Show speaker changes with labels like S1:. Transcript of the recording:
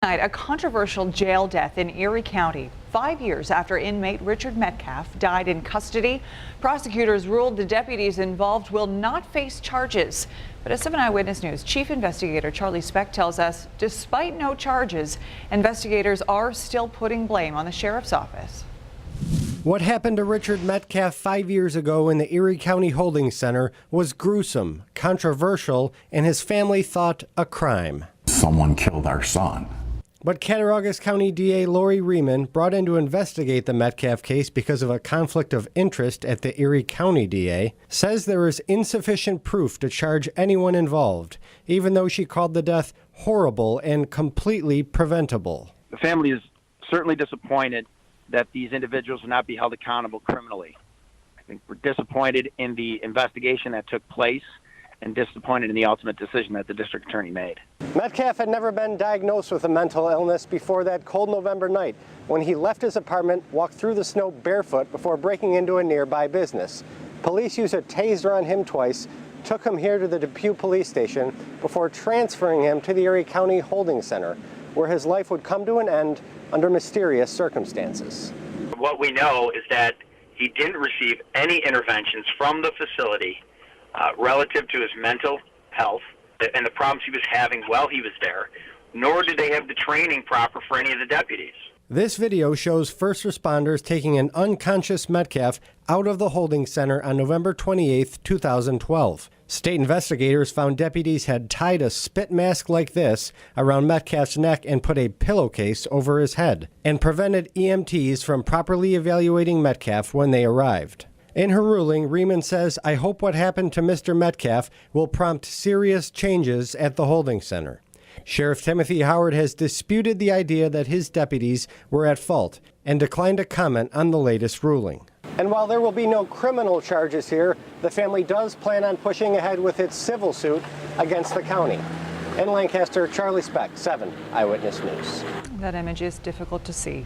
S1: A controversial jail death in Erie County. 5 years after inmate Richard Metcalf died in custody, prosecutors ruled the deputies involved will not face charges. But as 7 Eyewitness News Chief Investigator Charlie Speck tells us, despite no charges, investigators are still putting blame on the sheriff's office.
S2: What happened to Richard Metcalf 5 years ago in the Erie County Holding Center was gruesome, controversial, and his family thought a crime.
S3: Someone killed our son.
S2: But Cattaraugus County DA Lori Riemann, brought in to investigate the Metcalf case because of a conflict of interest at the Erie County DA, says there is insufficient proof to charge anyone involved, even though she called the death horrible and completely preventable.
S4: The family is certainly disappointed that these individuals will not be held accountable criminally. I think we're disappointed in the investigation that took place and disappointed in the ultimate decision that the district attorney made.
S2: Metcalf had never been diagnosed with a mental illness before that cold November night when he left his apartment, walked through the snow barefoot before breaking into a nearby business. Police used a taser on him twice, took him here to the Depew police station before transferring him to the Erie County Holding Center, where his life would come to an end under mysterious circumstances.
S5: What we know is that he didn't receive any interventions from the facility relative to his mental health and the problems he was having while he was there, nor did they have the training proper for any of the deputies.
S2: This video shows first responders taking an unconscious Metcalf out of the holding center on November 28, 2012. State investigators found deputies had tied a spit mask like this around Metcalf's neck and put a pillowcase over his head, and prevented EMTs from properly evaluating Metcalf when they arrived. In her ruling, Riemann says, "I hope what happened to Mr. Metcalf will prompt serious changes at the holding center." Sheriff Timothy Howard has disputed the idea that his deputies were at fault and declined to comment on the latest ruling. And while there will be no criminal charges here, the family does plan on pushing ahead with its civil suit against the county. In Lancaster, Charlie Speck, 7 Eyewitness News.
S1: That image is difficult to see.